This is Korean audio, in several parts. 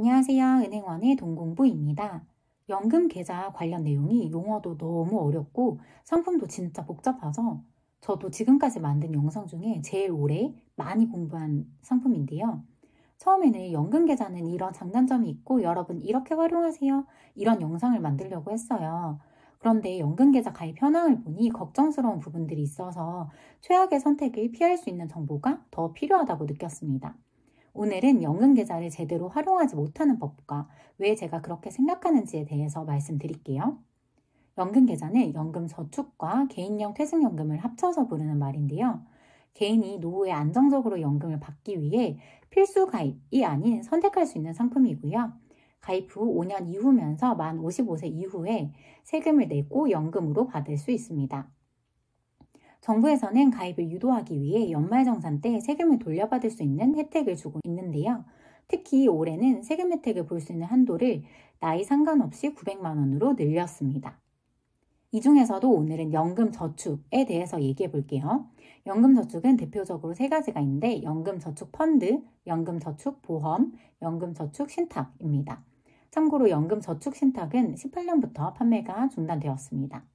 안녕하세요. 은행원의 동공부입니다. 연금 계좌 관련 내용이 용어도 너무 어렵고 상품도 진짜 복잡해서 저도 지금까지 만든 영상 중에 제일 오래 많이 공부한 상품인데요. 처음에는 연금 계좌는 이런 장단점이 있고 여러분 이렇게 활용하세요. 이런 영상을 만들려고 했어요. 그런데 연금 계좌 가입 현황을 보니 걱정스러운 부분들이 있어서 최악의 선택을 피할 수 있는 정보가 더 필요하다고 느꼈습니다. 오늘은 연금 계좌를 제대로 활용하지 못하는 법과 왜 제가 그렇게 생각하는지에 대해서 말씀드릴게요. 연금 계좌는 연금 저축과 개인형 퇴직연금을 합쳐서 부르는 말인데요. 개인이 노후에 안정적으로 연금을 받기 위해 필수 가입이 아닌 선택할 수 있는 상품이고요. 가입 후 5년 이후면서 만 55세 이후에 세금을 내고 연금으로 받을 수 있습니다. 정부에서는 가입을 유도하기 위해 연말정산 때 세금을 돌려받을 수 있는 혜택을 주고 있는데요. 특히 올해는 세금 혜택을 볼 수 있는 한도를 나이 상관없이 900만 원으로 늘렸습니다. 이 중에서도 오늘은 연금 저축에 대해서 얘기해 볼게요. 연금 저축은 대표적으로 세 가지가 있는데 연금 저축 펀드, 연금 저축 보험, 연금 저축 신탁입니다. 참고로 연금 저축 신탁은 18년부터 판매가 중단되었습니다.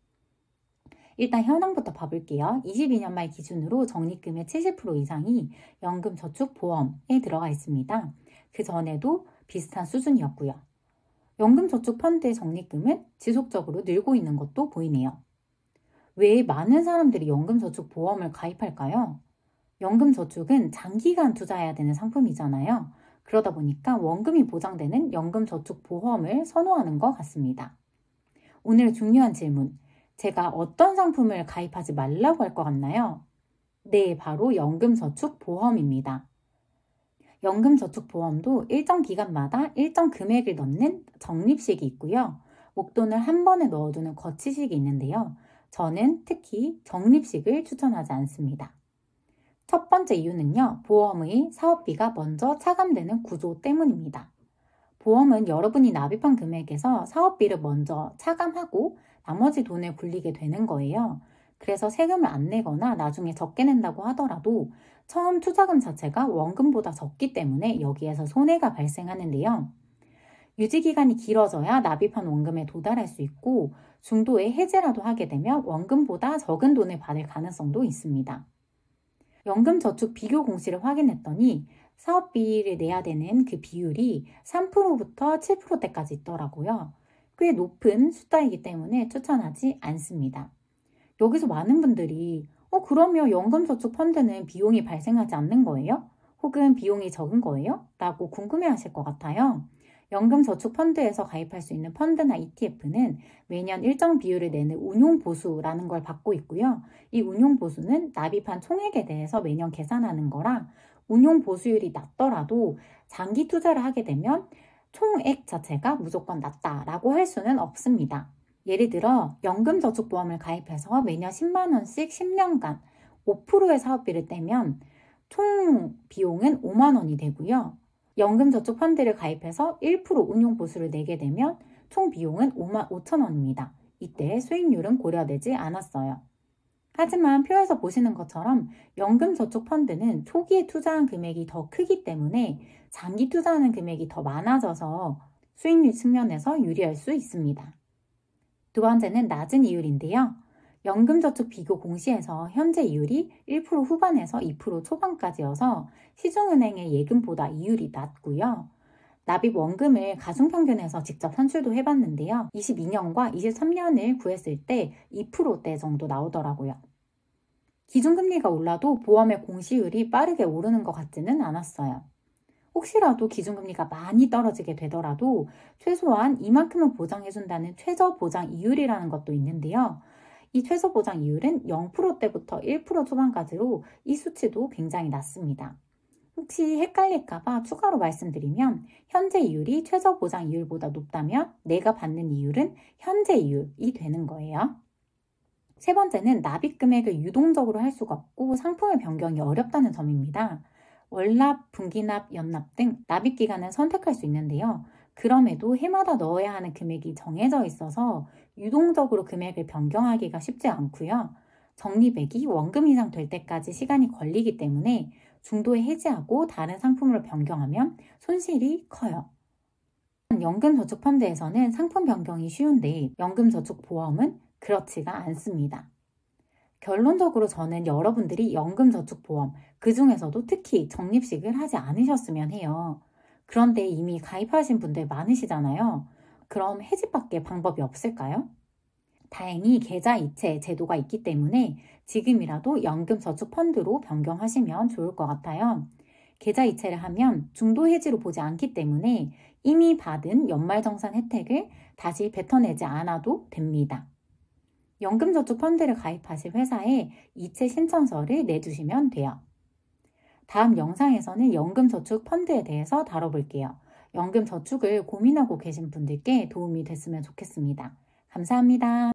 일단 현황부터 봐볼게요. 22년 말 기준으로 적립금의 70% 이상이 연금 저축 보험에 들어가 있습니다. 그 전에도 비슷한 수준이었고요. 연금 저축 펀드의 적립금은 지속적으로 늘고 있는 것도 보이네요. 왜 많은 사람들이 연금 저축 보험을 가입할까요? 연금 저축은 장기간 투자해야 되는 상품이잖아요. 그러다 보니까 원금이 보장되는 연금 저축 보험을 선호하는 것 같습니다. 오늘 중요한 질문. 제가 어떤 상품을 가입하지 말라고 할 것 같나요? 네, 바로 연금저축보험입니다. 연금저축보험도 일정 기간마다 일정 금액을 넣는 적립식이 있고요. 목돈을 한 번에 넣어두는 거치식이 있는데요. 저는 특히 적립식을 추천하지 않습니다. 첫 번째 이유는요. 보험의 사업비가 먼저 차감되는 구조 때문입니다. 보험은 여러분이 납입한 금액에서 사업비를 먼저 차감하고 나머지 돈을 굴리게 되는 거예요. 그래서 세금을 안 내거나 나중에 적게 낸다고 하더라도 처음 투자금 자체가 원금보다 적기 때문에 여기에서 손해가 발생하는데요. 유지기간이 길어져야 납입한 원금에 도달할 수 있고 중도에 해지라도 하게 되면 원금보다 적은 돈을 받을 가능성도 있습니다. 연금저축 비교 공시를 확인했더니 사업비를 내야 되는 그 비율이 3%부터 7%대까지 있더라고요. 꽤 높은 숫자이기 때문에 추천하지 않습니다. 여기서 많은 분들이 그러면 연금저축 펀드는 비용이 발생하지 않는 거예요? 혹은 비용이 적은 거예요? 라고 궁금해 하실 것 같아요. 연금저축 펀드에서 가입할 수 있는 펀드나 ETF는 매년 일정 비율을 내는 운용보수라는 걸 받고 있고요. 이 운용보수는 납입한 총액에 대해서 매년 계산하는 거라 운용보수율이 낮더라도 장기 투자를 하게 되면 총액 자체가 무조건 낮다라고 할 수는 없습니다. 예를 들어 연금저축보험을 가입해서 매년 10만 원씩 10년간 5%의 사업비를 떼면 총 비용은 5만 원이 되고요. 연금저축 펀드를 가입해서 1% 운용보수를 내게 되면 총 비용은 5만 5천 원입니다. 이때 수익률은 고려되지 않았어요. 하지만 표에서 보시는 것처럼 연금저축 펀드는 초기에 투자한 금액이 더 크기 때문에 장기 투자하는 금액이 더 많아져서 수익률 측면에서 유리할 수 있습니다. 두 번째는 낮은 이율인데요. 연금저축 비교 공시에서 현재 이율이 1% 후반에서 2% 초반까지여서 시중은행의 예금보다 이율이 낮고요. 납입 원금을 가중평균해서 직접 산출도 해봤는데요. 22년과 23년을 구했을 때 2%대 정도 나오더라고요. 기준금리가 올라도 보험의 공시율이 빠르게 오르는 것 같지는 않았어요. 혹시라도 기준금리가 많이 떨어지게 되더라도 최소한 이만큼은 보장해준다는 최저보장 이율이라는 것도 있는데요. 이 최저보장 이율은 0%대부터 1% 초반까지로 이 수치도 굉장히 낮습니다. 혹시 헷갈릴까봐 추가로 말씀드리면 현재 이율이 최저보장 이율보다 높다면 내가 받는 이율은 현재 이율이 되는 거예요. 세 번째는 납입 금액을 유동적으로 할 수가 없고 상품의 변경이 어렵다는 점입니다. 월납, 분기납, 연납 등 납입 기간은 선택할 수 있는데요. 그럼에도 해마다 넣어야 하는 금액이 정해져 있어서 유동적으로 금액을 변경하기가 쉽지 않고요. 적립액이 원금 이상 될 때까지 시간이 걸리기 때문에 중도에 해지하고 다른 상품으로 변경하면 손실이 커요. 연금저축펀드에서는 상품 변경이 쉬운데 연금저축보험은 그렇지가 않습니다. 결론적으로 저는 여러분들이 연금저축보험, 그 중에서도 특히 적립식을 하지 않으셨으면 해요. 그런데 이미 가입하신 분들 많으시잖아요. 그럼 해지밖에 방법이 없을까요? 다행히 계좌이체 제도가 있기 때문에 지금이라도 연금저축펀드로 변경하시면 좋을 것 같아요. 계좌이체를 하면 중도해지로 보지 않기 때문에 이미 받은 연말정산 혜택을 다시 뱉어내지 않아도 됩니다. 연금저축펀드를 가입하실 회사에 이체 신청서를 내주시면 돼요. 다음 영상에서는 연금저축펀드에 대해서 다뤄볼게요. 연금저축을 고민하고 계신 분들께 도움이 됐으면 좋겠습니다. 감사합니다.